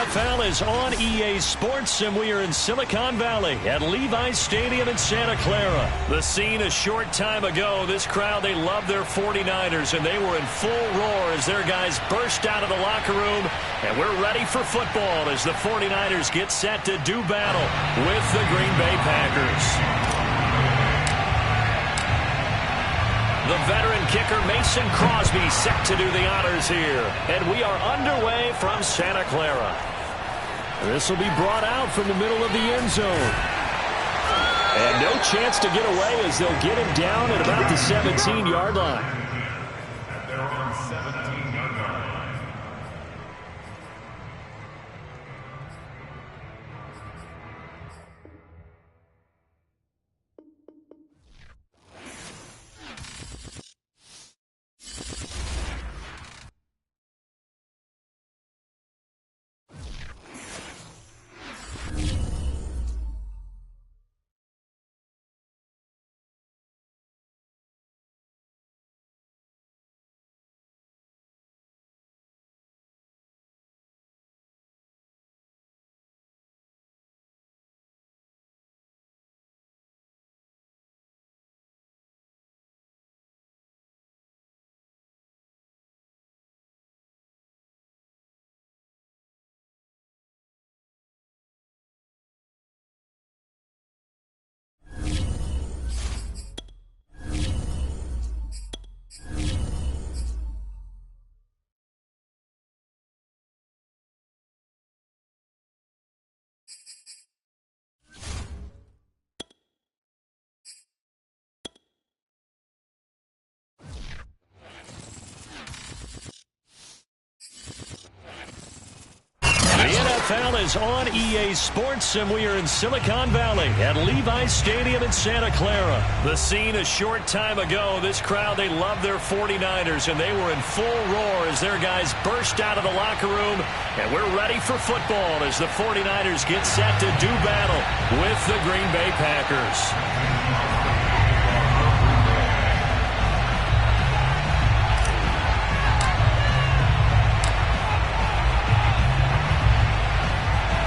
NFL is on EA Sports, and we are in Silicon Valley at Levi's Stadium in Santa Clara. The scene a short time ago. This crowd, they love their 49ers, and they were in full roar as their guys burst out of the locker room. And we're ready for football as the 49ers get set to do battle with the Green Bay Packers. The veteran kicker Mason Crosby set to do the honors here. And we are underway from Santa Clara. This will be brought out from the middle of the end zone. And no chance to get away as they'll get him down at about the 17-yard line. They're on 17-yard line. The NFL is on EA Sports, and we are in Silicon Valley at Levi's Stadium in Santa Clara. The scene a short time ago. This crowd, they love their 49ers, and they were in full roar as their guys burst out of the locker room. And we're ready for football as the 49ers get set to do battle with the Green Bay Packers.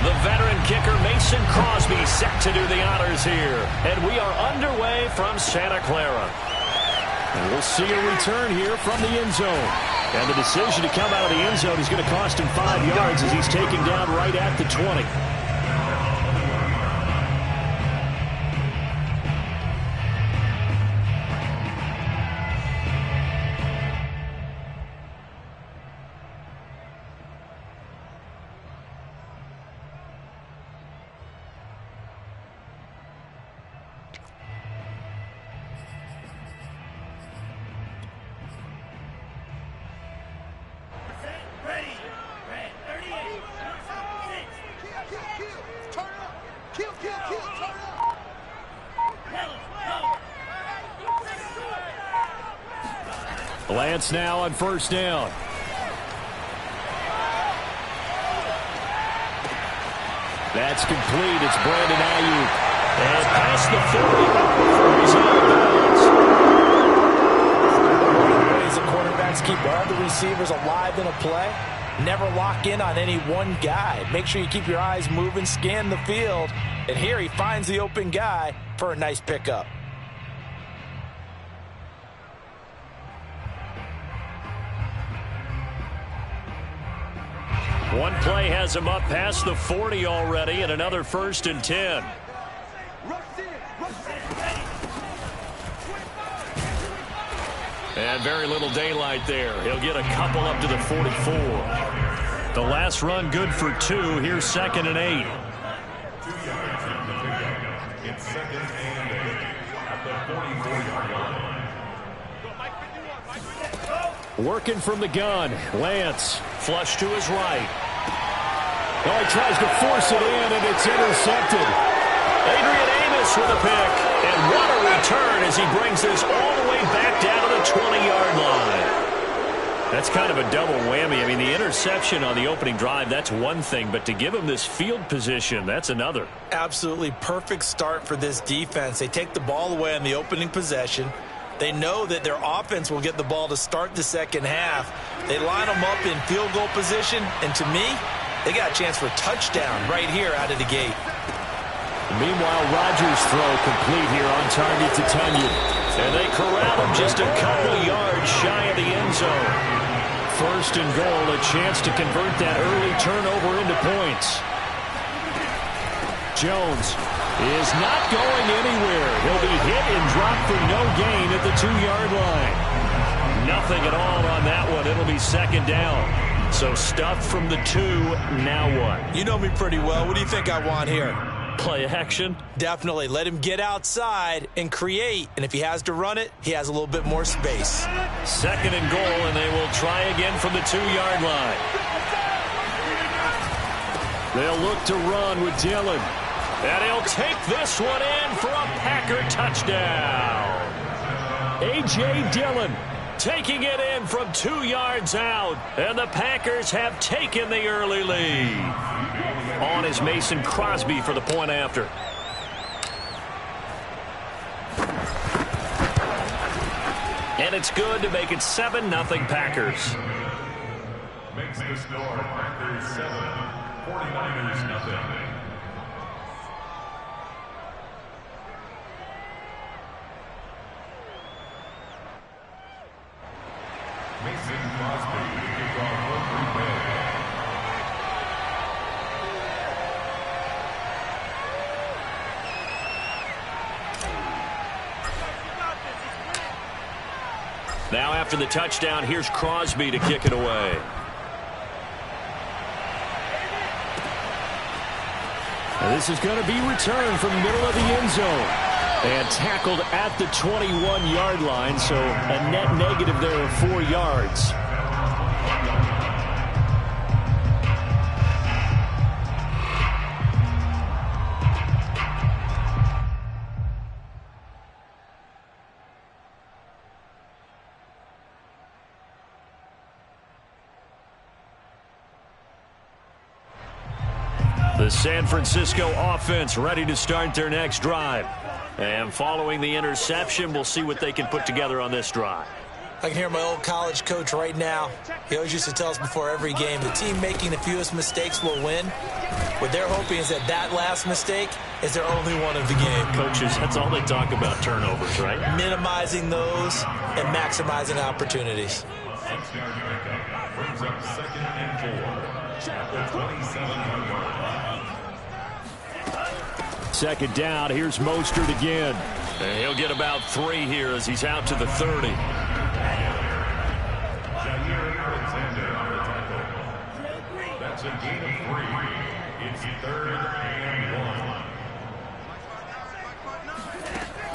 The veteran kicker Mason Crosby set to do the honors here. And we are underway from Santa Clara. And we'll see a return here from the end zone. And the decision to come out of the end zone is going to cost him 5 yards as he's taken down right at the 20. Lance now on first down. That's complete. It's Brandon Ayuk. And past the 40 he's out of bounds. Ways the quarterbacks keep all the receivers alive in a play. Never lock in on any one guy. Make sure you keep your eyes moving, scan the field. And here he finds the open guy for a nice pickup. One play has him up past the 40 already, and another 1st and 10. And very little daylight there. He'll get a couple up to the 44. The last run good for 2. Here's 2nd and 8. 2 yards on the pickup. It's 2nd and 8 at the 44-yard line. Working from the gun. Lance, flush to his right. Oh, he tries to force it in, and it's intercepted. Adrian Amos with a pick. And what a return as he brings this all the way back down to the 20-yard line. That's kind of a double whammy. I mean, the interception on the opening drive, that's one thing. But to give him this field position, that's another. Absolutely perfect start for this defense. They take the ball away on the opening possession. They know that their offense will get the ball to start the second half. They line them up in field goal position, and to me, They got a chance for a touchdown right here out of the gate. Meanwhile, Rodgers' throw complete here on target to Tunyon. And they corral him just a couple yards shy of the end zone. First and goal, a chance to convert that early turnover into points. Jones is not going anywhere. He'll be hit and dropped for no gain at the 2-yard line. Nothing at all on that one. It'll be second down. So stuffed from the 2, now what? You know me pretty well. What do you think I want here? Play action? Definitely. Let him get outside and create. And if he has to run it, he has a little bit more space. Second and goal, and they will try again from the 2-yard line. They'll look to run with Dillon. And he'll take this one in for a Packer touchdown. A.J. Dillon taking it in from 2 yards out. And the Packers have taken the early lead. On is Mason Crosby for the point after. And it's good to make it 7-0 Packers. Makes the score Packers 7, 49ers nothing. Mason Crosby to kick off for Green Bay. Now after the touchdown, here's Crosby to kick it away. And this is going to be returned from the middle of the end zone. And tackled at the 21-yard line, so a net negative there of 4 yards. The San Francisco offense ready to start their next drive. And following the interception, we'll see what they can put together on this drive. I can hear my old college coach right now. He always used to tell us before every game, the team making the fewest mistakes will win. What they're hoping is that that last mistake is their only one of the game. Coaches, that's all they talk about, turnovers, right? Minimizing those and maximizing opportunities. Brings up 2nd and 4 at the 27-yard line. Second down, here's Mostert again. And he'll get about 3 here as he's out to the 30. Jair Alexander on the tackle. That's a gain of 3. It's 3rd and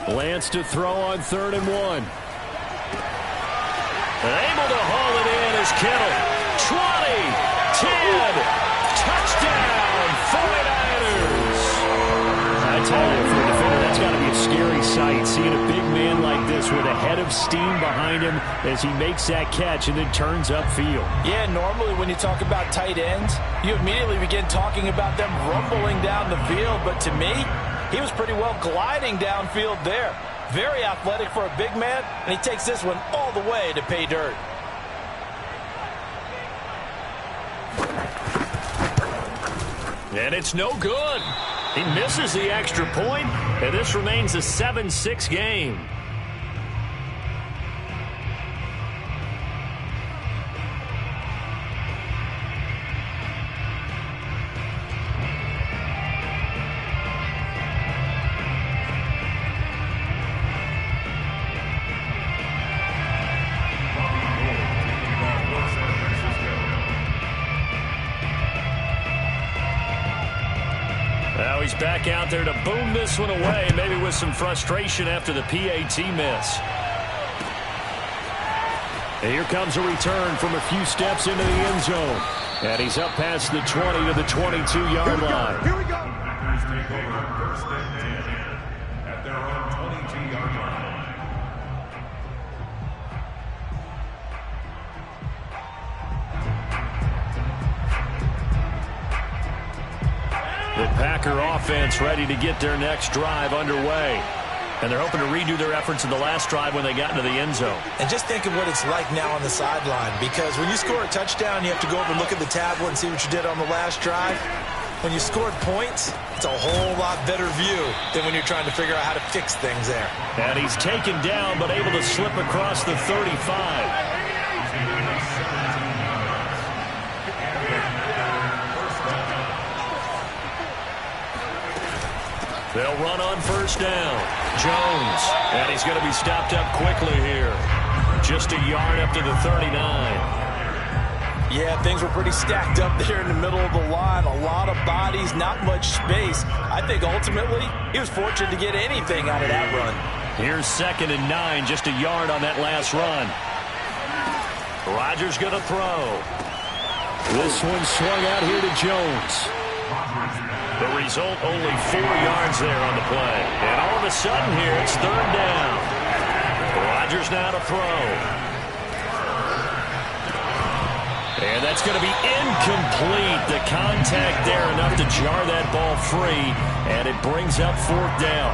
1. Lance to throw on 3rd and 1. Able to haul it in as Kittle. 20, 10, touchdown, 49ers. I tell you, for a defender, that's got to be a scary sight, seeing a big man like this with a head of steam behind him as he makes that catch and then turns upfield. Yeah, normally when you talk about tight ends, you immediately begin talking about them rumbling down the field, but to me, he was pretty well gliding downfield there. Very athletic for a big man, and he takes this one all the way to pay dirt. And it's no good. He misses the extra point, and this remains a 7-6 game. Now he's back out there to boom this one away, maybe with some frustration after the PAT miss. And here comes a return from a few steps into the end zone. And he's up past the 20 to the 22-yard line. Here we go. Packers take over 1st and 10 at their own 22-yard line. The Packer offense ready to get their next drive underway. And they're hoping to redo their efforts in the last drive when they got into the end zone. And just think of what it's like now on the sideline, because when you score a touchdown, you have to go over and look at the tablet and see what you did on the last drive. When you scored points, it's a whole lot better view than when you're trying to figure out how to fix things there. And he's taken down, but able to slip across the 35. They'll run on first down. Jones, and he's going to be stopped up quickly here. Just a yard up to the 39. Yeah, things were pretty stacked up there in the middle of the line. A lot of bodies, not much space. I think ultimately he was fortunate to get anything out of that run. Here's 2nd and 9, just a yard on that last run. Rodgers going to throw. This one swung out here to Jones. The result, only 4 yards there on the play. And all of a sudden here, it's 3rd down. Rodgers now to throw. And that's going to be incomplete. The contact there enough to jar that ball free. And it brings up 4th down.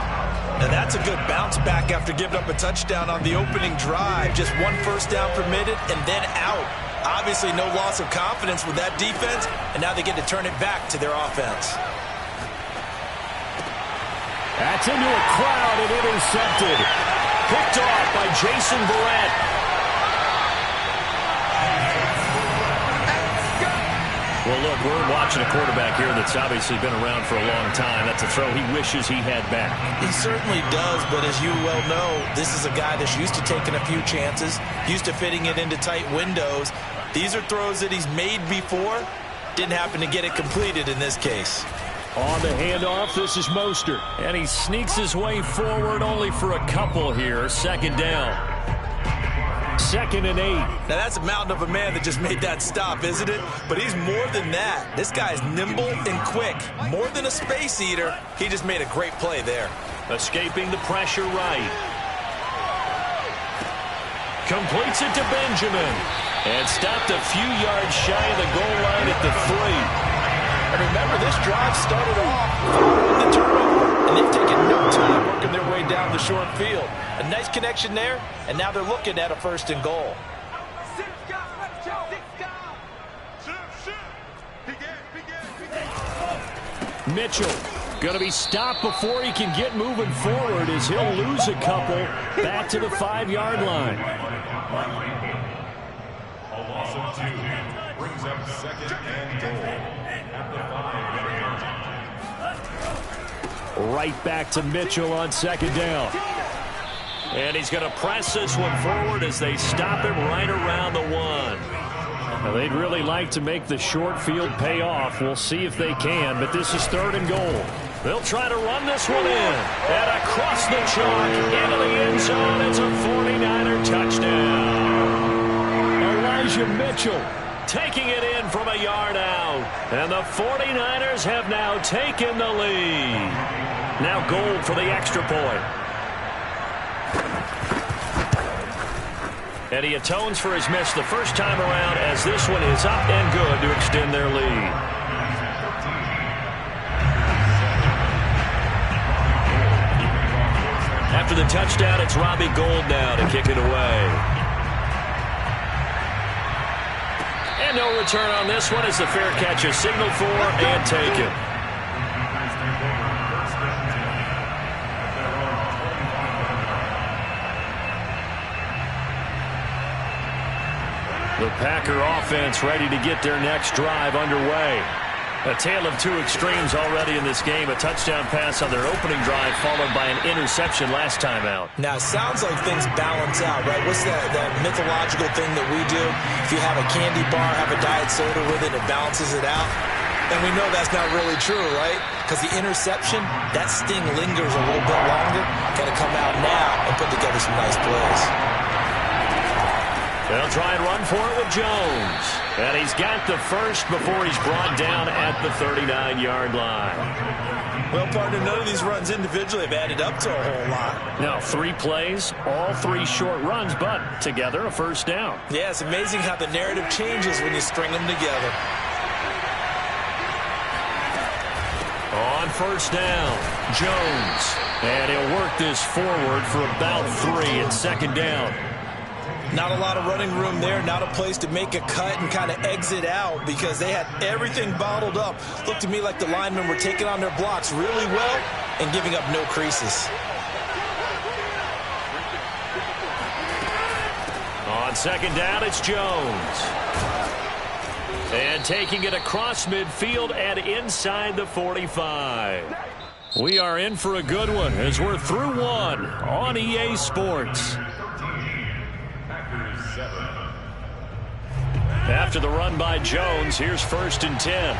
And that's a good bounce back after giving up a touchdown on the opening drive. Just 1 first down permitted and then out. Obviously no loss of confidence with that defense. And now they get to turn it back to their offense. That's into a crowd and intercepted. Picked off by Jason Barrett. Well, look, we're watching a quarterback here that's obviously been around for a long time. That's a throw he wishes he had back. He certainly does, but as you well know, this is a guy that's used to taking a few chances, used to fitting it into tight windows. These are throws that he's made before. Didn't happen to get it completed in this case. On the handoff, this is Mostert. And he sneaks his way forward only for a couple here. 2nd down. 2nd and 8. Now that's a mountain of a man that just made that stop, isn't it? But he's more than that. This guy's nimble and quick. More than a space eater. He just made a great play there. Escaping the pressure right. Completes it to Benjamin. And stopped a few yards shy of the goal line at the 3. And remember, this drive started off with the turnover, and they've taken no time working their way down the short field. A nice connection there, and now they're looking at a 1st and goal. Mitchell going to be stopped before he can get moving forward as he'll lose a couple back to the 5-yard line. A loss of 2 brings up 2nd and goal. Right back to Mitchell on 2nd down. And he's going to press this one forward as they stop him right around the 1. Now, they'd really like to make the short field pay off. We'll see if they can, but this is 3rd and goal. They'll try to run this one in. And across the chalk into the end zone. It's a 49er touchdown. Elijah Mitchell taking it in from a yard out. And the 49ers have now taken the lead. Now Gold for the extra point. And he atones for his miss the first time around as this one is up and good to extend their lead. After the touchdown, it's Robbie Gould now to kick it away. And no return on this one as the fair catch is signaled for and taken. The Packer offense ready to get their next drive underway. A tale of 2 extremes already in this game. A touchdown pass on their opening drive followed by an interception last time out. Now, it sounds like things balance out, right? What's that mythological thing that we do? If you have a candy bar, have a diet soda with it, it balances it out. And we know that's not really true, right? Because the interception, that sting lingers a little bit longer. Got to come out now and put together some nice plays. They'll try and run for it with Jones. And he's got the first before he's brought down at the 39-yard line. Well, partner, none of these runs individually have added up to a whole lot. Now, 3 plays, all 3 short runs, but together a first down. Yeah, it's amazing how the narrative changes when you string them together. On On first down, Jones. And he'll work this forward for about 3 and second down. Not a lot of running room there, not a place to make a cut and kind of exit out because they had everything bottled up. Looked to me like the linemen were taking on their blocks really well and giving up no creases. On second down, it's Jones. And taking it across midfield and inside the 45. We are in for a good one as we're through one on EA Sports. After the run by Jones, here's 1st and 10.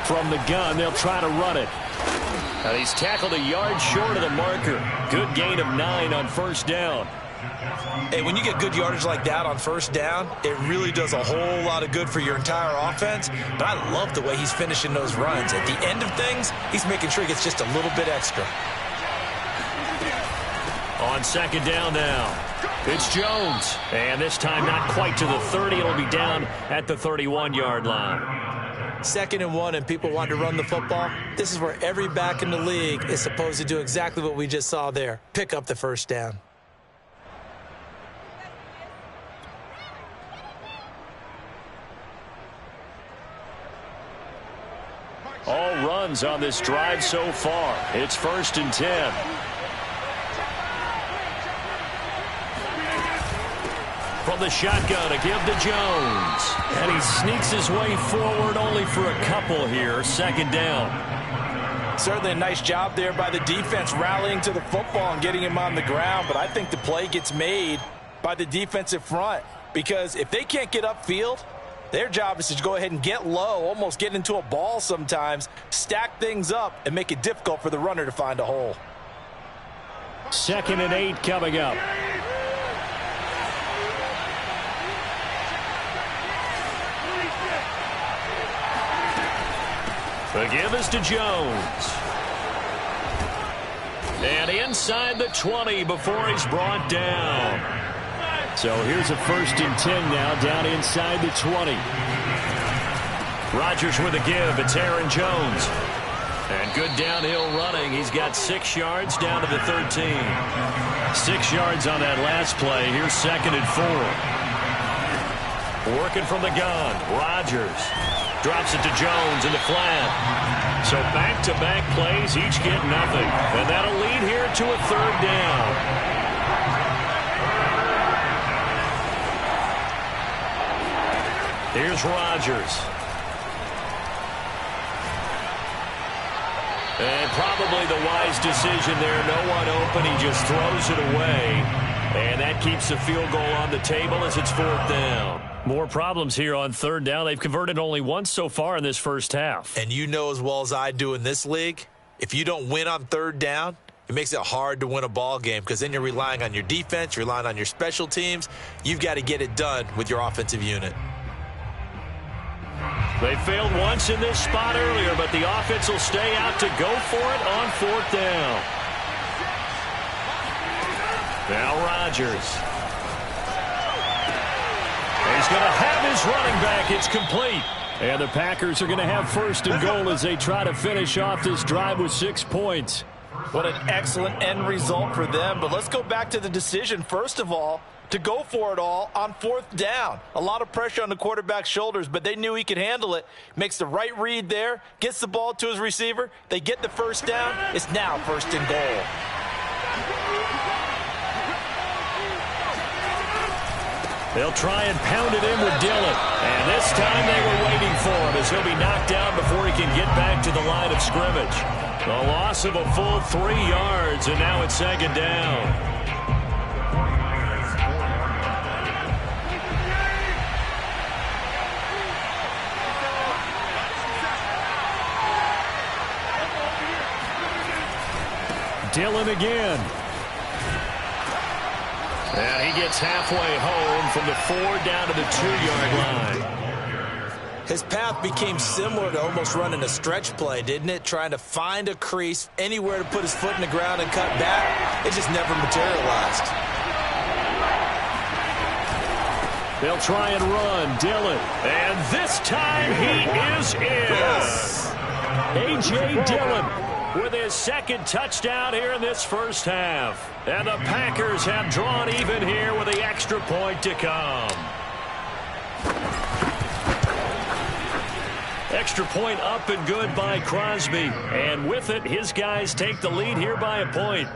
From the gun, they'll try to run it. And he's tackled a yard short of the marker. Good gain of 9 on first down. Hey, when you get good yardage like that on first down, it really does a whole lot of good for your entire offense. But I love the way he's finishing those runs. At the end of things, he's making sure he gets just a little bit extra. On second down now, it's Jones. And this time not quite to the 30. It'll be down at the 31-yard line. 2nd and 1 and people want to run the football. This is where every back in the league is supposed to do exactly what we just saw there. Pick up the first down. All runs on this drive so far. It's 1st and 10. From the shotgun, a give to Jones. And he sneaks his way forward only for a couple here. 2nd down. Certainly a nice job there by the defense rallying to the football and getting him on the ground. But I think the play gets made by the defensive front. Because if they can't get upfield, their job is to go ahead and get low, almost get into a ball sometimes, stack things up, and make it difficult for the runner to find a hole. 2nd and 8 coming up. The give is to Jones. And inside the 20 before he's brought down. So here's a 1st and 10 now down inside the 20. Rodgers with a give. It's Aaron Jones. And good downhill running. He's got 6 yards down to the 13. 6 yards on that last play. Here's 2nd and 4. Working from the gun. Rodgers drops it to Jones in the flat. So back-to-back plays, each get nothing. And that'll lead here to a 3rd down. Here's Rodgers. And probably the wise decision there. No one open. He just throws it away. And that keeps the field goal on the table as it's 4th down. More problems here on 3rd down. They've converted only once so far in this first half. And you know as well as I do in this league, if you don't win on 3rd down, it makes it hard to win a ball game because then you're relying on your defense, you're relying on your special teams. You've got to get it done with your offensive unit. They failed once in this spot earlier, but the offense will stay out to go for it on 4th down. Now Rodgers. He's going to have his running back. It's complete. And the Packers are going to have 1st and goal as they try to finish off this drive with 6 points. What an excellent end result for them. But let's go back to the decision, first of all, to go for it all on 4th down. A lot of pressure on the quarterback's shoulders, but they knew he could handle it. Makes the right read there, gets the ball to his receiver. They get the 1st down. It's now 1st and goal. They'll try and pound it in with Dillon. And this time they were waiting for him as he'll be knocked down before he can get back to the line of scrimmage. A loss of a full 3 yards, and now it's 2nd down. Dillon again. And he gets halfway home from the 4 down to the 2-yard line. His path became similar to almost running a stretch play, didn't it? Trying to find a crease, anywhere to put his foot in the ground and cut back. It just never materialized. They'll try and run. Dillon. And this time he is in. A.J. Dillon with his second touchdown here in this first half. And the Packers have drawn even here with the extra point to come. Extra point up and good by Crosby. And with it, his guys take the lead here by a point.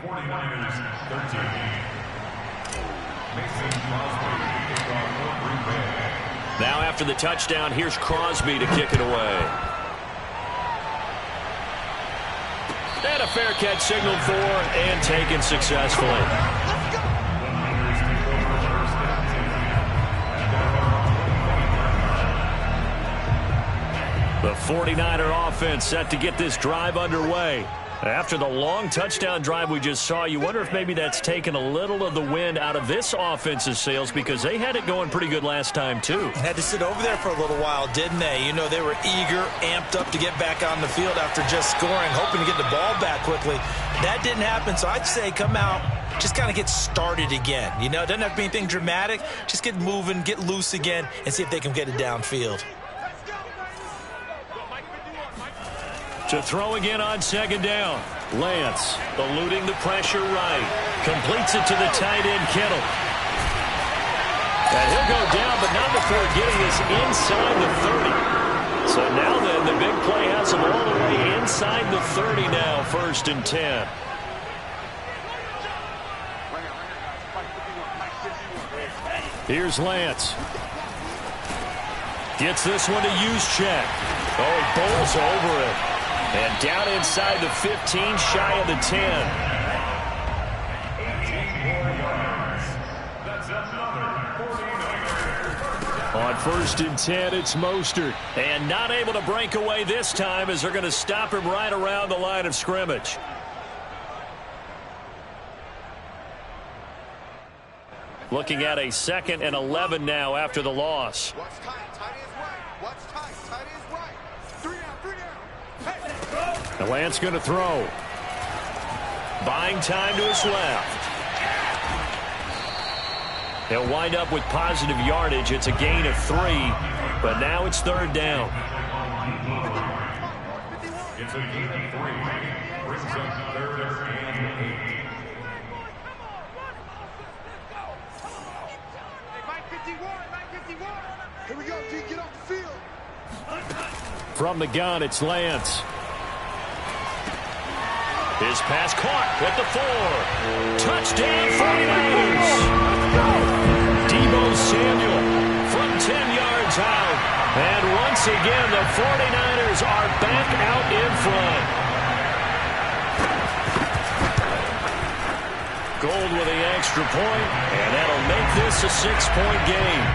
49ers 13. Mason Crosby kicked off for Green Bay. Now after the touchdown, here's Crosby to kick it away. And a fair catch signaled for and taken successfully. The 49er offense set to get this drive underway. After the long touchdown drive we just saw, you wonder if maybe that's taken a little of the wind out of this offense's sails because they had it going pretty good last time, too. Had to sit over there for a little while, didn't they? You know, they were eager, amped up to get back on the field after just scoring, hoping to get the ball back quickly. That didn't happen, so I'd say come out, just kind of get started again. You know, it doesn't have to be anything dramatic. Just get moving, get loose again, and see if they can get it downfield. To throw again on second down. Lance eluding the pressure right. Completes it to the tight end, Kittle. And he'll go down, but not before getting this inside the 30. So now then, the big play has him all the way inside the 30 now, 1st and 10. Here's Lance. Gets this one to Juszczyk. Oh, he bowls over it. And down inside the 15, shy of the 10. 18 more yards. That's another 49er. On 1st and 10, it's Mostert. And not able to break away this time as they're going to stop him right around the line of scrimmage. Looking at a 2nd and 11 now after the loss. What's tight? Tight is right. What's tight? Tight is right. 3 down, 3 down. Hey. The Lance going to throw. Buying time to his left. He'll wind up with positive yardage. It's a gain of 3, but now it's 3rd down. It's a gain of 3. Brings up 3rd and 8. Here we go, D. Get off the field. From the gun, it's Lance. His pass caught at the 4. Touchdown, 49ers. Deebo Samuel from 10 yards out. And once again, the 49ers are back out in front. Gold with the extra point, and that'll make this a 6-point game.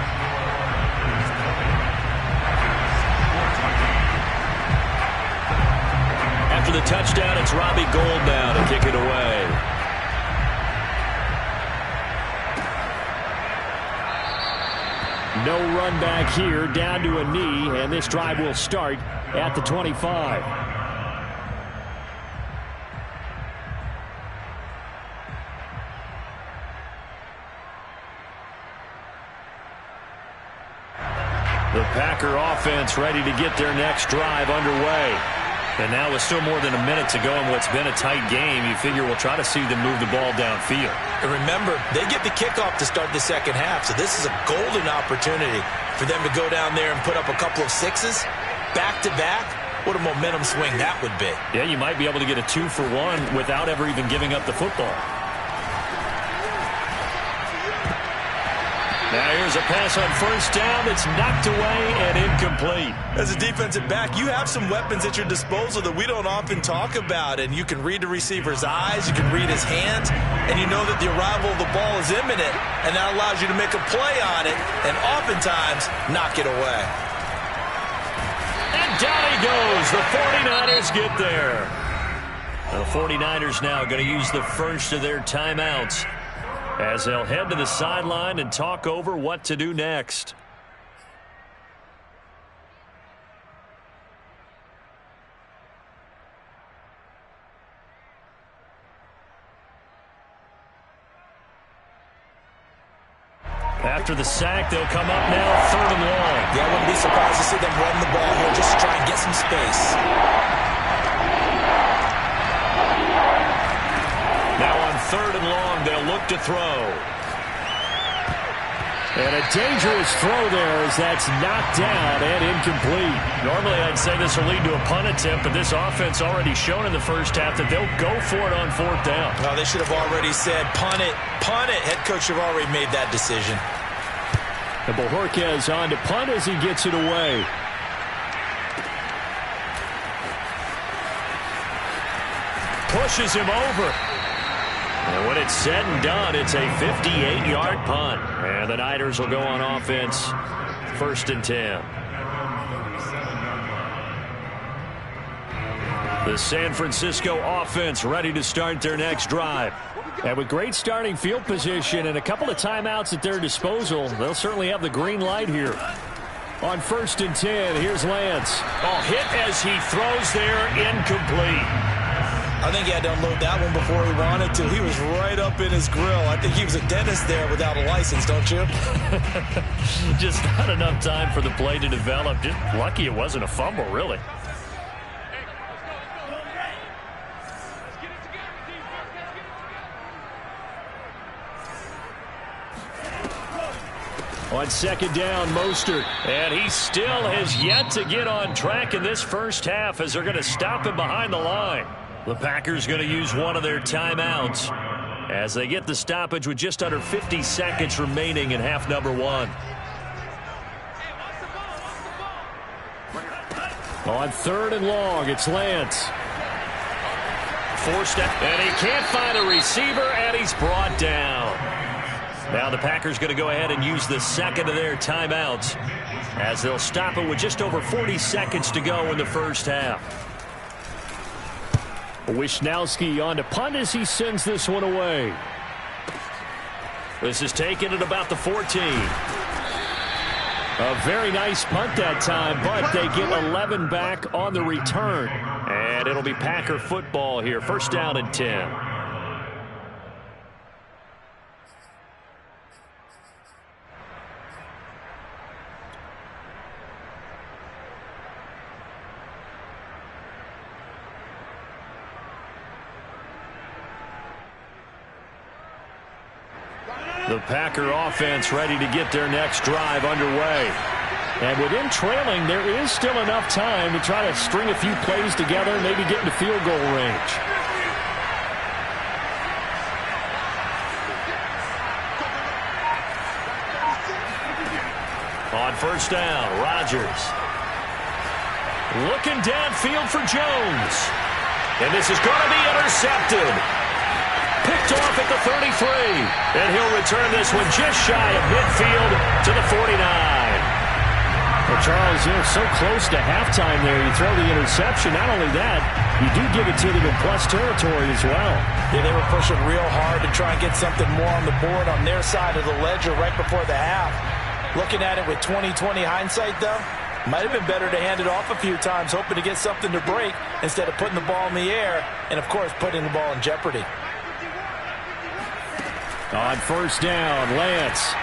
After the touchdown, it's Robbie Gould now to kick it away. No run back here, down to a knee, and this drive will start at the 25. The Packer offense ready to get their next drive underway. And now with still more than a minute to go in what's been a tight game, you figure we'll try to see them move the ball downfield. And remember, they get the kickoff to start the second half, so this is a golden opportunity for them to go down there and put up a couple of 6s back-to-back. What a momentum swing that would be. Yeah, you might be able to get a 2-for-1 without ever even giving up the football. Now here's a pass on 1st down that's knocked away and incomplete. As a defensive back, you have some weapons at your disposal that we don't often talk about, and you can read the receiver's eyes, you can read his hands, and you know that the arrival of the ball is imminent, and that allows you to make a play on it and oftentimes knock it away. And down he goes. The 49ers get there. The 49ers now going to use the first of their timeouts as they'll head to the sideline and talk over what to do next. After after the sack. They'll come up now 3rd and long. Yeah, I wouldn't be surprised to see them run the ball here just to try and get some space. Now on 3rd and long, they'll look to throw. And a dangerous throw there as that's knocked down and incomplete. Normally, I'd say this will lead to a punt attempt, but this offense already shown in the first half that they'll go for it on 4th down. No, they should have already said, punt it, punt it. Head coach should have already made that decision. And Bojorquez on to punt as he gets it away. Pushes him over. And when it's said and done, it's a 58-yard punt. And the Niners will go on offense, 1st and 10. The San Francisco offense ready to start their next drive. And with great starting field position and a couple of timeouts at their disposal, they'll certainly have the green light here. On 1st and 10, here's Lance. Oh, hit as he throws there, incomplete. I think he had to unload that one before he wanted to. He was right up in his grill. I think he was a dentist there without a license, don't you? Just not enough time for the play to develop. Just lucky it wasn't a fumble, really. On 2nd down, Mostert. And he still has yet to get on track in this first half as they're going to stop him behind the line. The Packers going to use one of their timeouts as they get the stoppage with just under 50 seconds remaining in half number 1. On 3rd and long, it's Lance. Forced out, and he can't find a receiver, and he's brought down. Now the Packers going to go ahead and use the second of their timeouts as they'll stop it with just over 40 seconds to go in the first half. Wishnowski on to punt as he sends this one away. This is taken at about the 14. A very nice punt that time, but they get 11 back on the return. And it'll be Packer football here. 1st down and 10. The Packer offense ready to get their next drive underway. And with them trailing, there is still enough time to try to string a few plays together and maybe get into field goal range. On 1st down, Rodgers. Looking downfield for Jones. And this is going to be intercepted. Picked off at the 33. And he'll return this one just shy of midfield to the 49. Well, Charles, so close to halftime there. You throw the interception. Not only that, you do give it to them in plus territory as well. Yeah, they were pushing real hard to try and get something more on the board on their side of the ledger right before the half. Looking at it with 20/20 hindsight, though, might have been better to hand it off a few times, hoping to get something to break instead of putting the ball in the air and, of course, putting the ball in jeopardy. On 1st down, Lance.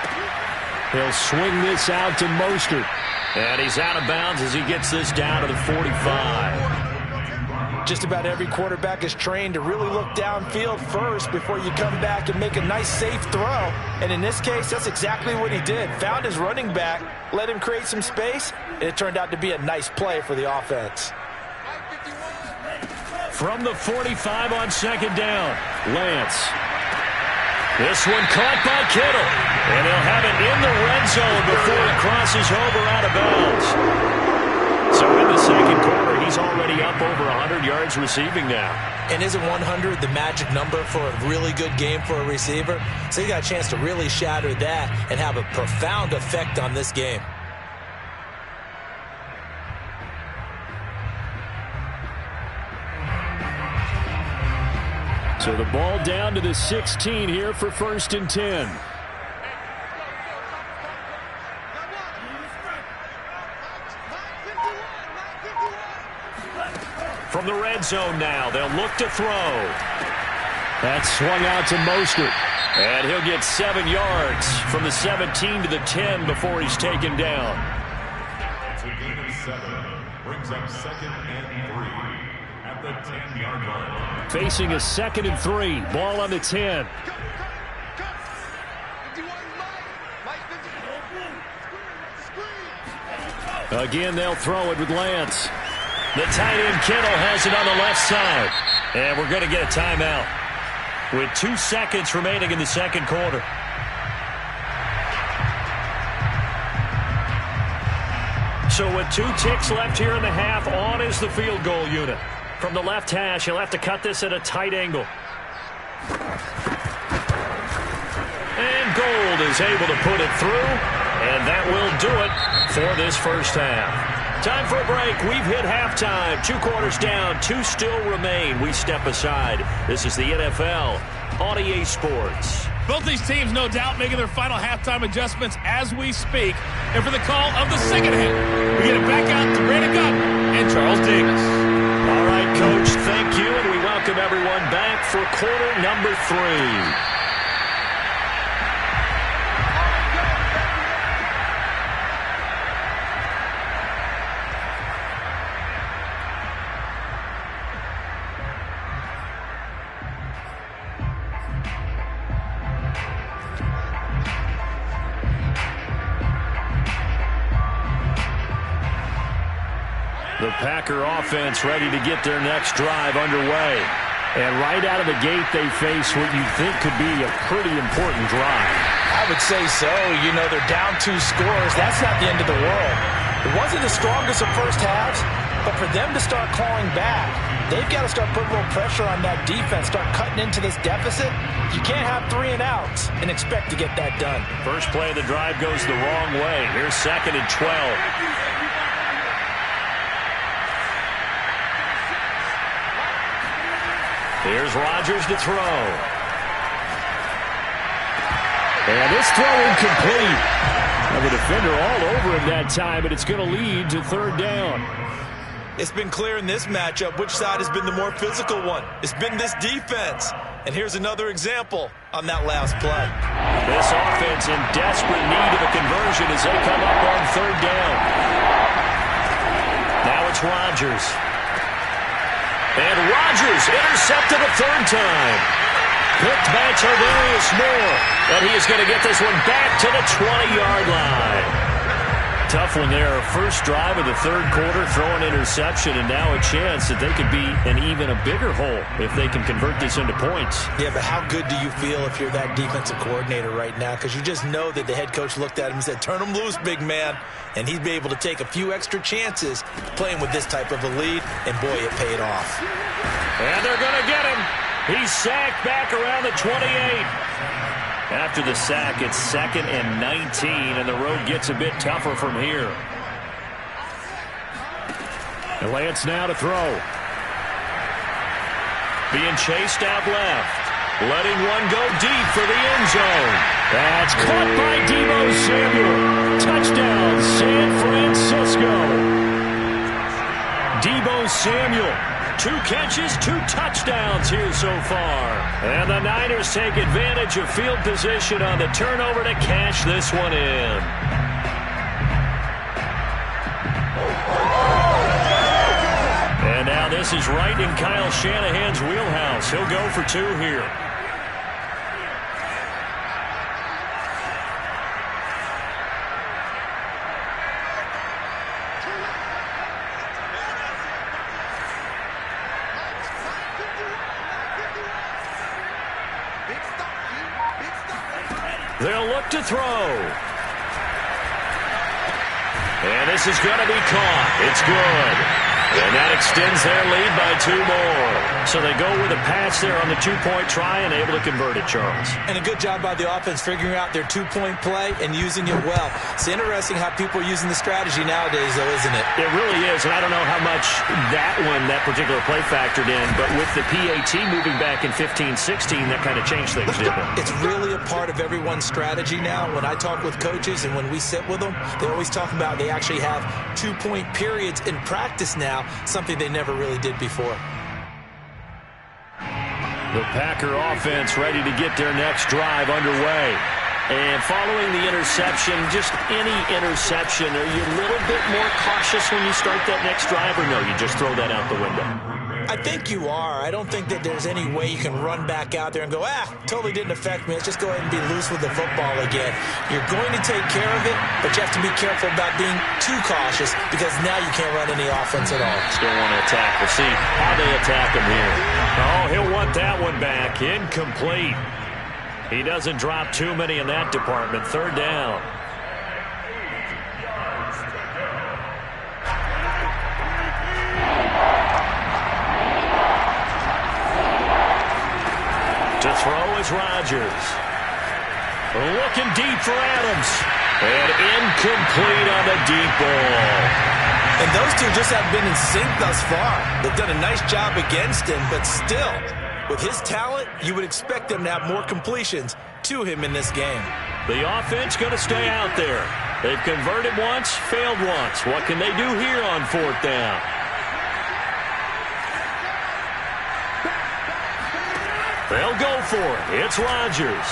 He'll swing this out to Mostert. And he's out of bounds as he gets this down to the 45. Just about every quarterback is trained to really look downfield first before you come back and make a nice, safe throw. And in this case, that's exactly what he did. Found his running back, let him create some space, and it turned out to be a nice play for the offense. From the 45 on 2nd down, Lance. This one caught by Kittle. And he'll have it in the red zone before it crosses over out of bounds. So in the 2nd quarter, he's already up over 100 yards receiving now. And isn't 100 the magic number for a really good game for a receiver? So you got a chance to really shatter that and have a profound effect on this game. So the ball down to the 16 here for 1st and 10. From the red zone now, they'll look to throw. That's swung out to Mostert. And he'll get 7 yards from the 17 to the 10 before he's taken down. It's a gain of 7. Brings up 2nd and 3 at the 10-yard line. Facing a 2nd and 3. Ball on the 10. Again, they'll throw it with Lance. The tight end Kittle has it on the left side. And we're going to get a timeout with 2 seconds remaining in the second quarter. So with 2 ticks left here in the half, on is the field goal unit. From the left hash, he'll have to cut this at a tight angle. And Gold is able to put it through, and that will do it for this first half. Time for a break. We've hit halftime. 2 quarters down, 2 still remain. We step aside. This is the NFL on EA Sports. Both these teams, no doubt, making their final halftime adjustments as we speak. And for the call of the second half, we get it back out to Brandon Gunn and Charles Davis. All right, Coach, thank you, and we welcome everyone back for quarter number 3. The Packer offense ready to get their next drive underway. And right out of the gate, they face what you think could be a pretty important drive. I would say so. You know, they're down 2 scores. That's not the end of the world. It wasn't the strongest of first halves, but for them to start clawing back, they've got to start putting a little pressure on that defense, start cutting into this deficit. You can't have 3 and outs and expect to get that done. First play of the drive goes the wrong way. Here's 2nd and 12. Here's Rodgers to throw. And this throw incomplete. Now the defender all over him that time, but it's going to lead to 3rd down. It's been clear in this matchup which side has been the more physical one. It's been this defense. And here's another example on that last play. This offense in desperate need of a conversion as they come up on 3rd down. Now it's Rodgers. And Rodgers intercepted a 3rd time. Picked by Tarvarius Moore. And he is going to get this one back to the 20-yard line. Tough one there. First drive of the 3rd quarter, throw an interception, and now a chance that they could be in even a bigger hole if they can convert this into points. Yeah, but how good do you feel if you're that defensive coordinator right now? Because you just know that the head coach looked at him and said, turn him loose, big man. And he'd be able to take a few extra chances playing with this type of a lead, and boy, it paid off. And they're going to get him. He's sacked back around the 28. After the sack, it's 2nd and 19, and the road gets a bit tougher from here. And Lance now to throw. Being chased out left. Letting one go deep for the end zone. That's caught by Deebo Samuel. Touchdown, San Francisco. Deebo Samuel. 2 catches, 2 touchdowns here so far. And the Niners take advantage of field position on the turnover to cash this one in. And now this is right in Kyle Shanahan's wheelhouse. He'll go for 2 here. They'll look to throw. And this is going to be caught. It's good. And that extends their lead by 2 more. So they go with a pass there on the 2-point try and able to convert it, Charles. And a good job by the offense figuring out their 2-point play and using it well. It's interesting how people are using the strategy nowadays, though, isn't it? It really is, and I don't know how much that particular play factored in, but with the PAT moving back in 15-16, that kind of changed things, didn't it? It's really a part of everyone's strategy now. When I talk with coaches and when we sit with them, they always talk about they actually have 2-point periods in practice now, something they never really did before. The Packer offense ready to get their next drive underway. And following the interception, just any interception, are you a little bit more cautious when you start that next drive, or no, you just throw that out the window? I think you are. I don't think that there's any way you can run back out there and go, totally didn't affect me. Let's just go ahead and be loose with the football again. You're going to take care of it, but you have to be careful about being too cautious because now you can't run any offense at all. Still want to attack. We'll see how they attack him here. Oh, he'll want that one back. Incomplete. He doesn't drop too many in that department. Third down. To throw is Rodgers. Looking deep for Adams. And incomplete on the deep ball. And those two just have been in sync thus far. They've done a nice job against him, but still, with his talent, you would expect them to have more completions to him in this game. The offense going to stay out there. They've converted once, failed once. What can they do here on fourth down? They'll go for it. It's Rodgers.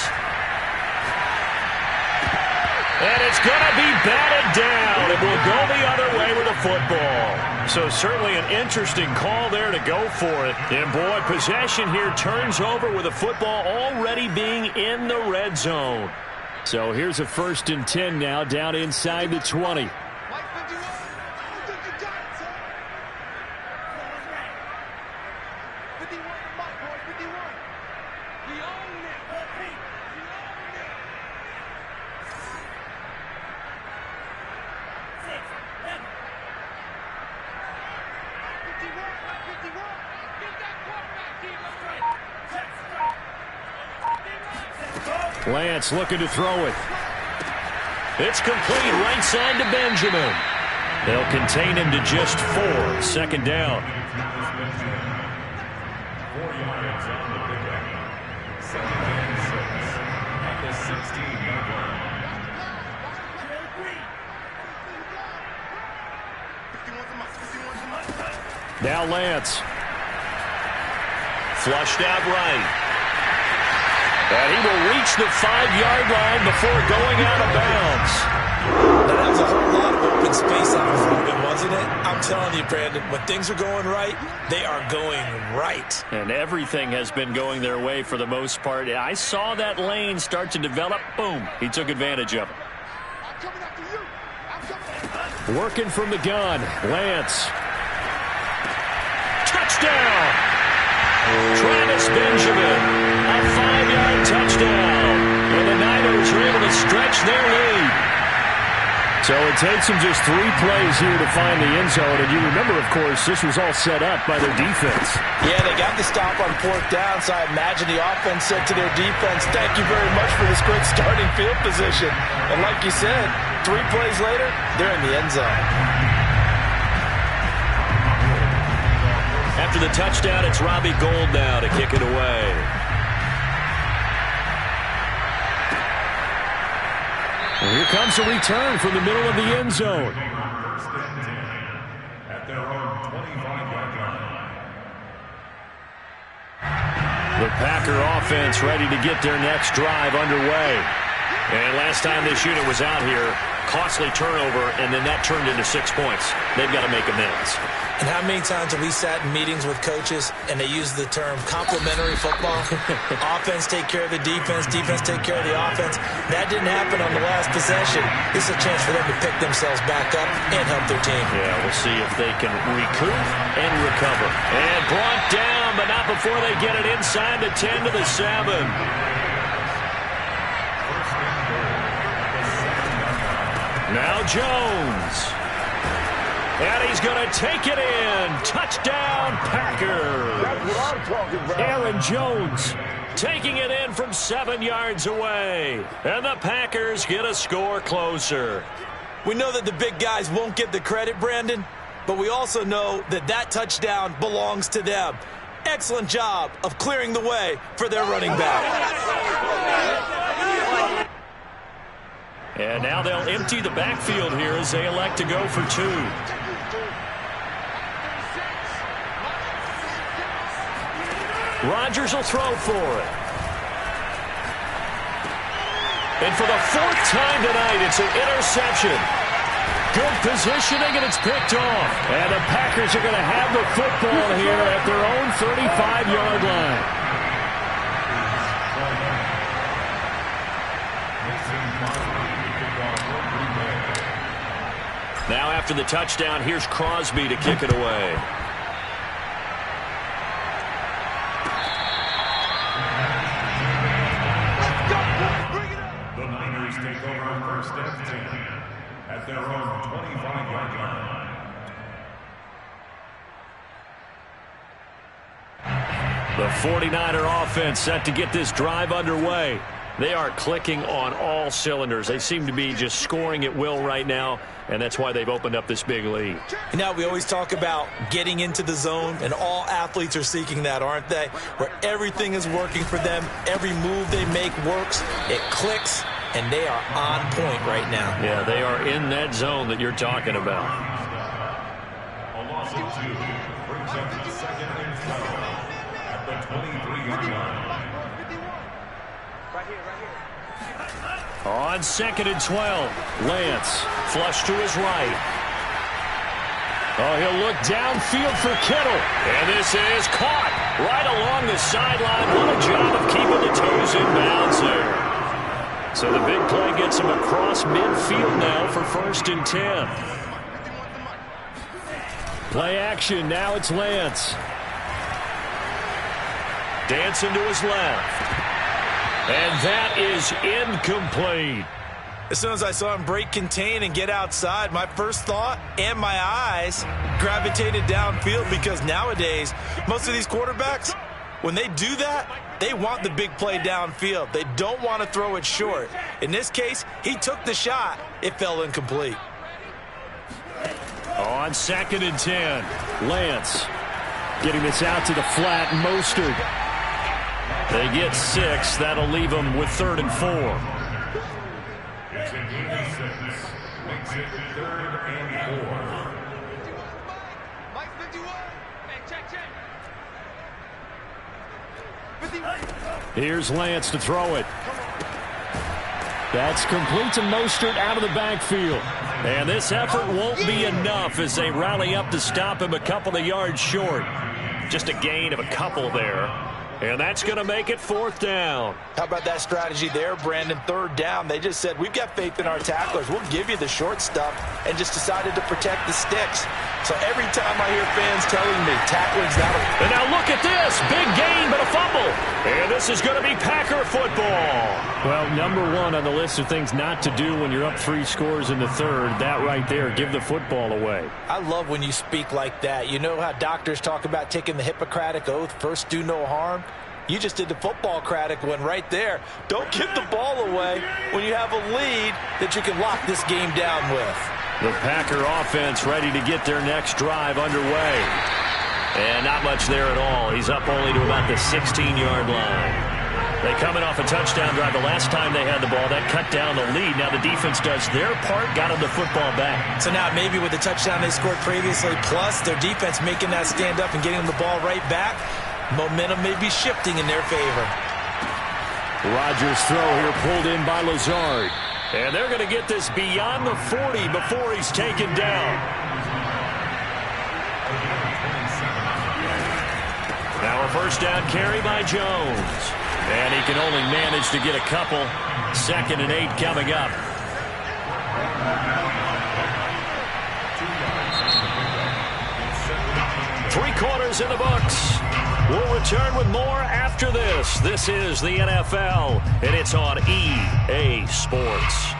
And it's going to be batted down. It will go the other way with the football. So certainly an interesting call there to go for it. And boy, possession here turns over with the football already being in the red zone. So here's a 1st and 10 now down inside the 20. Lance looking to throw it. It's complete right side to Benjamin. They'll contain him to just 4. Second down. 4 yards on the pickup. 2nd and 6 at the 16-yard line. Now Lance. Flushed out right. And he will reach the 5-yard line before going out of bounds. Now, that was a whole lot of open space out in front of him, wasn't it? I'm telling you, Brandon, when things are going right, they are going right. And everything has been going their way for the most part. I saw that lane start to develop. Boom. He took advantage of it. Working from the gun. Lance. Touchdown! Travis Benjamin, a 5-yard touchdown. And the Niners are able to stretch their lead. So it takes them just 3 plays here to find the end zone. And you remember, of course, this was all set up by their defense. Yeah, they got the stop on 4th down, so I imagine the offense said to their defense, thank you very much for this great starting field position. And like you said, 3 plays later, they're in the end zone. After the touchdown, it's Robbie Gould now to kick it away. And here comes a return from the middle of the end zone. At their own 25-yard line. The Packer offense ready to get their next drive underway. And last time this unit was out here, costly turnover, and then that turned into 6 points. They've got to make amends. And how many times have we sat in meetings with coaches and they use the term complementary football? Offense take care of the defense, defense take care of the offense. That didn't happen on the last possession. This is a chance for them to pick themselves back up and help their team. Yeah, we'll see if they can recoup and recover. And brought down, but not before they get it inside the 10 to the 7. Now Jones. And he's going to take it in. Touchdown, Packers. That's what I'm talking about. Aaron Jones taking it in from 7 yards away. And the Packers get a score closer. We know that the big guys won't get the credit, Brandon, but we also know that that touchdown belongs to them. Excellent job of clearing the way for their running back. And now they'll empty the backfield here as they elect to go for 2. Rodgers will throw for it. And for the 4th time tonight, it's an interception. Good positioning, and it's picked off. And the Packers are going to have the football here at their own 35-yard line. Now after the touchdown, here's Crosby to kick it away. The Niners take over first and 10 at their own 25-yard line. The 49er offense set to get this drive underway. They are clicking on all cylinders. They seem to be just scoring at will right now, and that's why they've opened up this big lead. You know, we always talk about getting into the zone, and all athletes are seeking that, aren't they? Where everything is working for them, every move they make works, it clicks, and they are on point right now. Yeah, they are in that zone that you're talking about. A loss of 2 brings up the 2nd and 12 at the 23-yard line. On 2nd and 12, Lance flush to his right. Oh, he'll look downfield for Kittle. And this is caught right along the sideline. What a job of keeping the toes in bounds there. So the big play gets him across midfield now for 1st and 10. Play action. Now it's Lance. Dancing to his left. And that is incomplete. As soon as I saw him break contain and get outside, my first thought and my eyes gravitated downfield, because nowadays, most of these quarterbacks, when they do that, they want the big play downfield. They don't want to throw it short. In this case, he took the shot. It fell incomplete. On 2nd and 10, Lance getting this out to the flat. Mostert. They get 6. That'll leave them with 3rd and 4. It's a gain of 6. Makes it 3rd and 4. Here's Lance to throw it. That's complete to Mostert out of the backfield. And this effort won't be enough as they rally up to stop him a couple of yards short. Just a gain of a couple there. And that's going to make it 4th down. How about that strategy there, Brandon? 3rd down. They just said, we've got faith in our tacklers. We'll give you the short stuff, and just decided to protect the sticks. So every time I hear fans telling me tackling's not a... And now look at this. Big gain, but a fumble. And this is going to be Packer football. Well, number 1 on the list of things not to do when you're up 3 scores in the 3rd. That right there, give the football away. I love when you speak like that. You know how doctors talk about taking the Hippocratic Oath, first do no harm? You just did the football-cratic one right there. Don't give the ball away when you have a lead that you can lock this game down with. The Packer offense ready to get their next drive underway. And not much there at all. He's up only to about the 16-yard line. They coming off a touchdown drive the last time they had the ball. That cut down the lead. Now the defense does their part, got them the football back. So now maybe with the touchdown they scored previously, plus their defense making that stand up and getting the ball right back, momentum may be shifting in their favor. Rodgers' throw here pulled in by Lazard. And they're going to get this beyond the 40 before he's taken down. Now a 1st down carry by Jones. And he can only manage to get a couple. 2nd and 8 coming up. Three quarters in the books. We'll return with more after this. This is the NFL, and it's on EA Sports.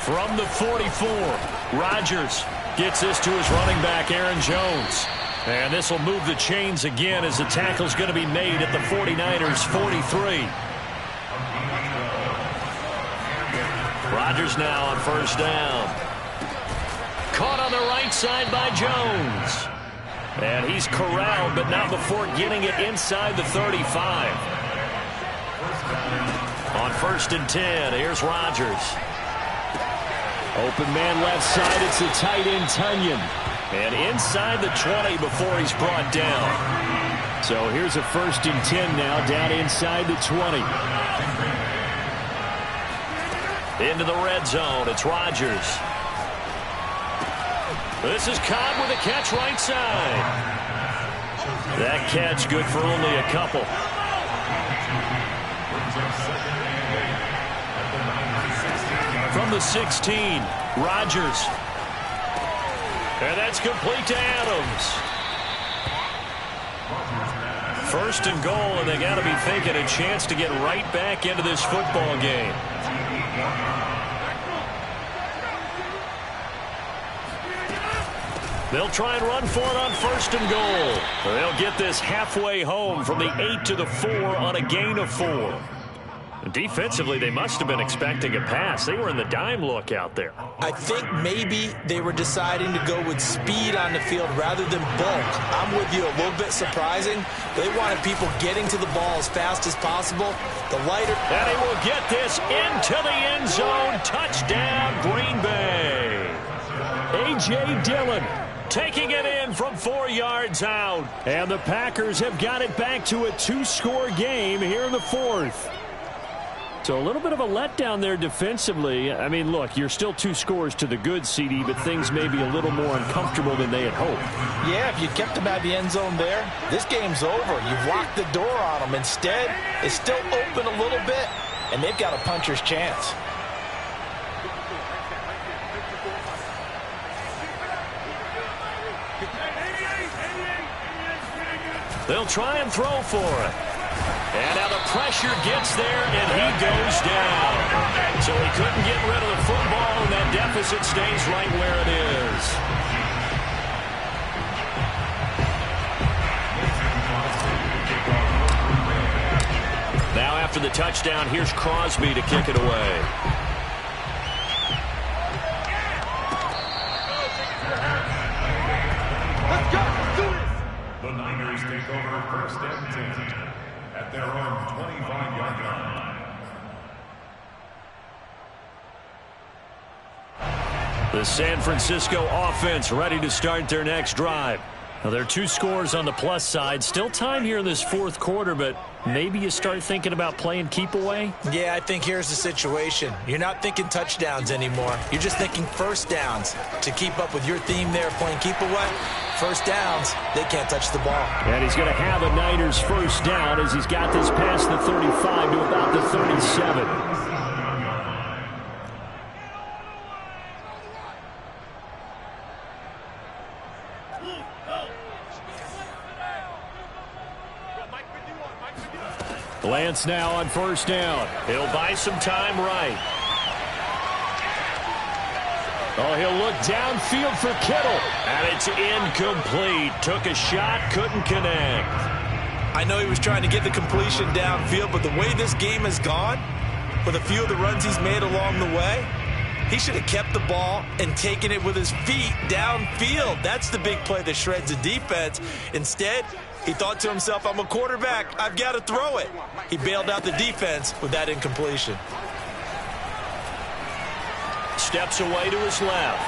From the 44, Rodgers gets this to his running back, Aaron Jones. And this will move the chains again as the tackle's going to be made at the 49ers' 43. Rodgers now on first down. Caught on the right side by Jones. And he's corralled, but not before getting it inside the 35. On 1st and 10, here's Rodgers. Open man left side, it's the tight end Tunyon. And inside the 20 before he's brought down. So here's a 1st and 10 now, down inside the 20. Into the red zone, it's Rodgers. This is Cobb with a catch right side. That catch good for only a couple. From the 16, Rodgers. And that's complete to Adams. 1st and goal, and they got to be thinking a chance to get right back into this football game. They'll try and run for it on 1st and goal. They'll get this halfway home from the 8 to the 4 on a gain of 4. Defensively, they must have been expecting a pass. They were in the dime look out there. I think maybe they were deciding to go with speed on the field rather than bulk. I'm with you, a little bit surprising. They wanted people getting to the ball as fast as possible. The lighter... And he will get this into the end zone. Touchdown, Green Bay. A.J. Dillon taking it in from 4 yards out. And the Packers have got it back to a 2-score game here in the 4th. So a little bit of a letdown there defensively. I mean, look, you're still 2 scores to the good, CD, but things may be a little more uncomfortable than they had hoped. Yeah, if you kept them at the end zone there, this game's over. You've locked the door on them. Instead, it's still open a little bit, and they've got a puncher's chance. They'll try and throw for it. And now the pressure gets there, and he goes down. So he couldn't get rid of the football, and that deficit stays right where it is. Now after the touchdown, here's Crosby to kick it away. Let's go. Let's do this. The Niners take over 1st and 10 at their own 25-yard line. The San Francisco offense ready to start their next drive. Now, there are 2 scores on the plus side. Still time here in this 4th quarter, but maybe you start thinking about playing keep away? Yeah, I think here's the situation. You're not thinking touchdowns anymore. You're just thinking 1st downs. To keep up with your theme there, playing keep away, 1st downs, they can't touch the ball. And he's going to have a Niners 1st down as he's got this past the 35 to about the 37. Lance now on 1st down. He'll buy some time right. Oh, he'll look downfield for Kittle. And it's incomplete. Took a shot, couldn't connect. I know he was trying to get the completion downfield, but the way this game has gone, with a few of the runs he's made along the way, he should have kept the ball and taken it with his feet downfield. That's the big play that shreds the defense. Instead, he thought to himself, I'm a quarterback. I've got to throw it. He bailed out the defense with that incompletion. Steps away to his left.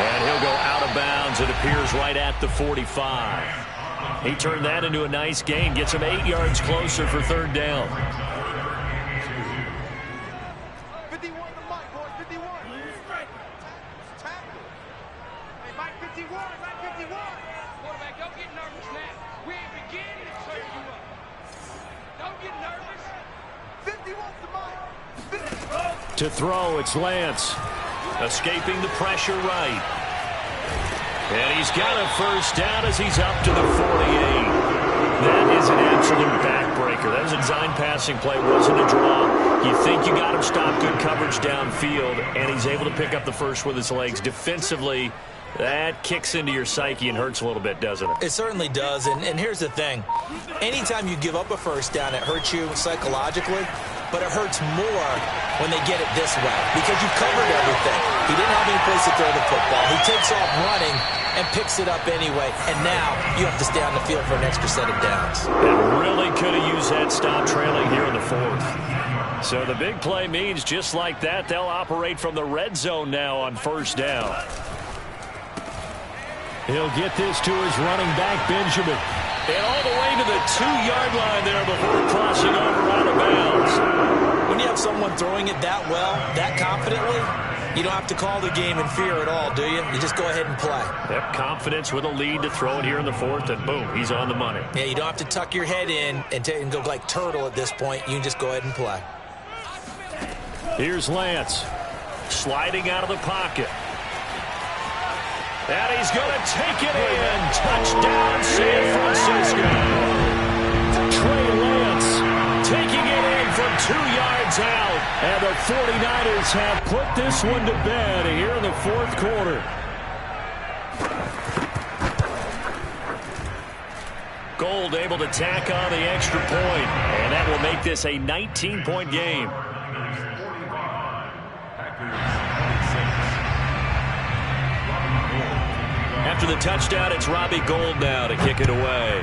And he'll go out of bounds. It appears right at the 45. He turned that into a nice gain. Gets him 8 yards closer for 3rd down. 51 to Mike, boys. 51. Tackle. Hey, Mike 51. Mike 51. Quarterback, don't get nervous now. We ain't beginning to turn you up. Don't get nervous. 51 to Mike. To throw, it's Lance. Escaping the pressure right. And he's got a 1st down as he's up to the 48. That is an absolute backbreaker. That was a design passing play. Wasn't a draw. You think you got him stopped, good coverage downfield, and he's able to pick up the first with his legs. Defensively, that kicks into your psyche and hurts a little bit, doesn't it? It certainly does, and here's the thing. Anytime you give up a 1st down, it hurts you psychologically. but it hurts more when they get it this way because you've covered everything. He didn't have any place to throw the football. He takes off running and picks it up anyway, and now you have to stay on the field for an extra set of downs. And really could have used that stop trailing here in the fourth. So the big play means just like that, they'll operate from the red zone now on first down. He'll get this to his running back, Benjamin. And all the way to the 2-yard line there before crossing over out of bounds. When you have someone throwing it that well, that confidently, you don't have to call the game in fear at all, do you? You just go ahead and play. Yep, confidence with a lead to throw it here in the fourth, and boom, he's on the money. Yeah, you don't have to tuck your head in and go like turtle at this point. You can just go ahead and play. Here's Lance, sliding out of the pocket. And he's going to take it in. Touchdown, San Francisco. Trey Lance taking it in from 2 yards out. And the 49ers have put this one to bed here in the fourth quarter. Gold able to tack on the extra point. And that will make this a 19-point game. After the touchdown, it's Robbie Gould now to kick it away.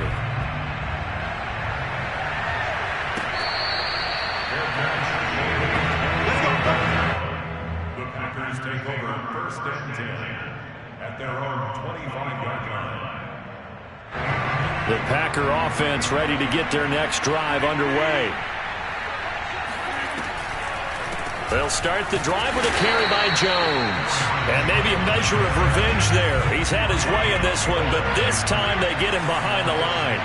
The Packers take over first and 10 at their own 25-yard line. The Packer offense ready to get their next drive underway. They'll start the drive with a carry by Jones. And maybe a measure of revenge there. He's had his way in this one, but this time they get him behind the line.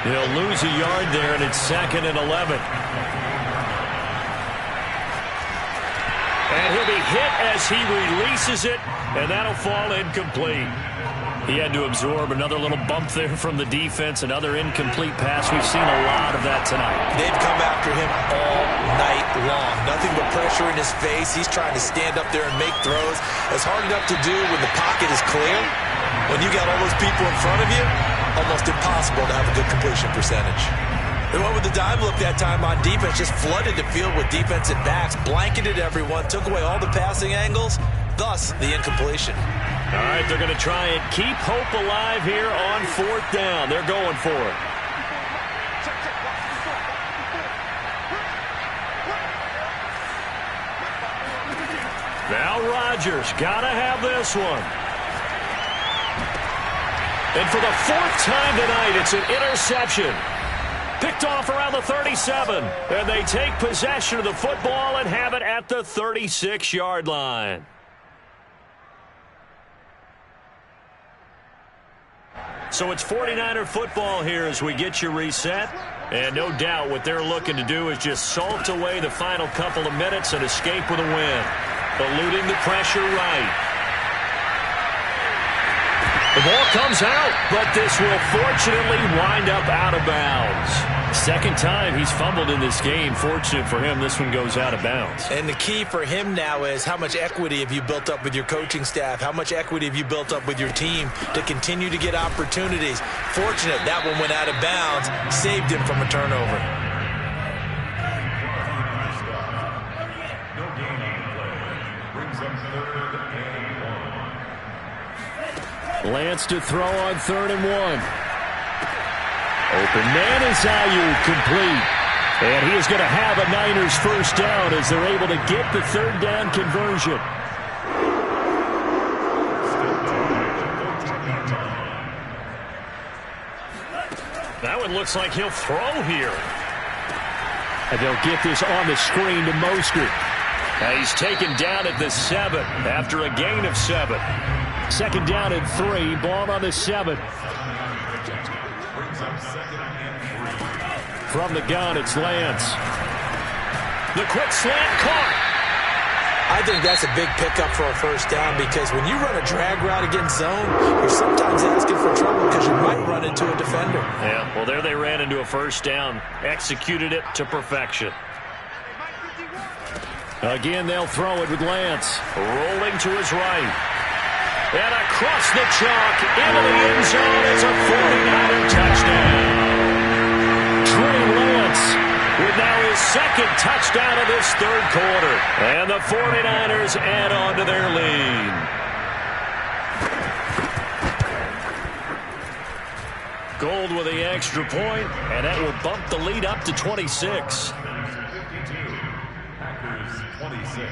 He'll lose a yard there, and it's 2nd and 11. And he'll be hit as he releases it, and that'll fall incomplete. He had to absorb another little bump there from the defense, another incomplete pass. We've seen a lot of that tonight. They've come after him all night long. Nothing but pressure in his face. He's trying to stand up there and make throws. It's hard enough to do when the pocket is clear. When you got all those people in front of you, almost impossible to have a good completion percentage. They went with the dime look that time on defense, just flooded the field with defensive backs, blanketed everyone, took away all the passing angles, thus the incompletion. All right, they're going to try and keep hope alive here on 4th down. They're going for it. Now Rodgers got to have this one. And for the 4th time tonight, it's an interception. Picked off around the 37. And they take possession of the football and have it at the 36-yard line. So it's 49er football here as we get you reset. And no doubt what they're looking to do is just salt away the final couple of minutes and escape with a win. Eluding the pressure right. The ball comes out, but this will fortunately wind up out of bounds. Second time he's fumbled in this game. Fortunate for him, this one goes out of bounds. And the key for him now is how much equity have you built up with your coaching staff? How much equity have you built up with your team to continue to get opportunities? Fortunate that one went out of bounds, saved him from a turnover. Lance to throw on 3rd and 1. Open man is Ayuk, complete. And he is going to have a Niners first down as they're able to get the 3rd down conversion. That one looks like he'll throw here. And they'll get this on the screen to Mostert. Now he's taken down at the 7 after a gain of 7. 2nd down and 3. Ball on the 7. From the gun, it's Lance. The quick slant caught. I think that's a big pickup for a first down because when you run a drag route against zone, you're sometimes asking for trouble because you might run into a defender. Yeah, well, there they ran into a first down. Executed it to perfection. Again, they'll throw it with Lance. Rolling to his right. And across the chalk, into the end zone, it's a 49er touchdown. Trey Lance with now his second touchdown of this third quarter. And the 49ers add on to their lead. Gold with the extra point, and that will bump the lead up to 26. 52, Packers 26.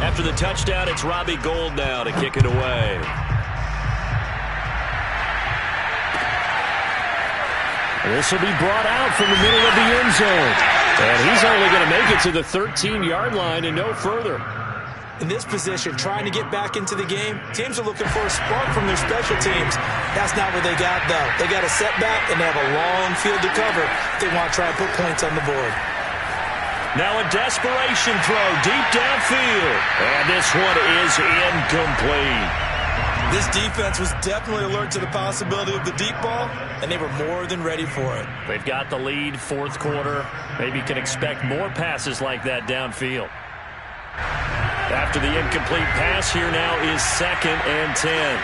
After the touchdown, it's Robbie Gould now to kick it away. This will be brought out from the middle of the end zone. And he's only going to make it to the 13-yard line and no further. In this position, trying to get back into the game, teams are looking for a spark from their special teams. That's not what they got, though. They got a setback, and they have a long field to cover if they want to try and put points on the board. Now a desperation throw deep downfield. And this one is incomplete. This defense was definitely alert to the possibility of the deep ball, and they were more than ready for it. They've got the lead, fourth quarter. Maybe can expect more passes like that downfield. After the incomplete pass, here now is 2nd and 10.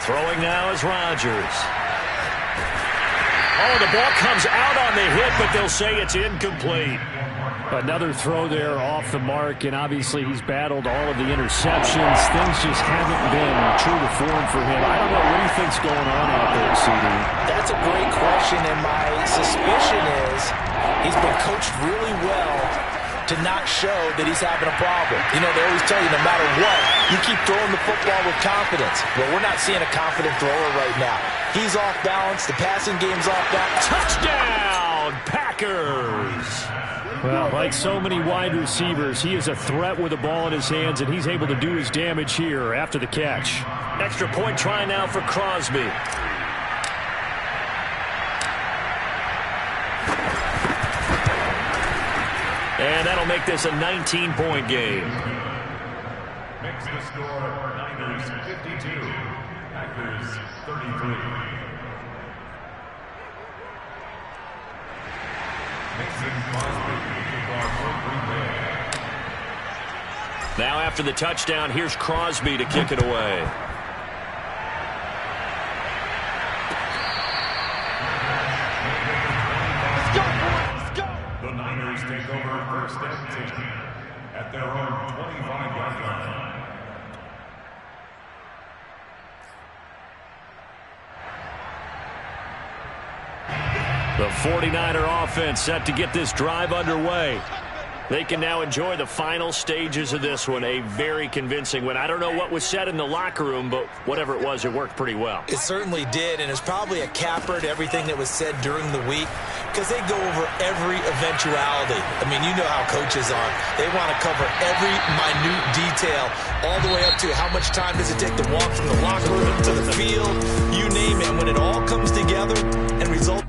Throwing now is Rodgers. Oh, the ball comes out on the hit, but they'll say it's incomplete. Another throw there off the mark, and obviously he's battled all of the interceptions. Things just haven't been true to form for him. I don't know what he thinks going on out there, CD. That's a great question, and my suspicion is he's been coached really well to not show that he's having a problem. You know, they always tell you no matter what, you keep throwing the football with confidence. Well, we're not seeing a confident thrower right now. He's off balance. The passing game's off balance. Touchdown, Packers! Well, like so many wide receivers, he is a threat with the ball in his hands, and he's able to do his damage here after the catch. Extra point try now for Crosby. And that'll make this a 19-point game. Makes the score Niners 52, Packers 33. Now after the touchdown, here's Crosby to kick it away. Let's go, boys. Let's go. The Niners take over first and 10 at their own 25-yard line. The 49er offense set to get this drive underway. They can now enjoy the final stages of this one. A very convincing win. I don't know what was said in the locker room, but whatever it was, it worked pretty well. It certainly did, and it's probably a capper to everything that was said during the week because they go over every eventuality. I mean, you know how coaches are. They want to cover every minute detail all the way up to how much time does it take to walk from the locker room to the field, you name it. When it all comes together and results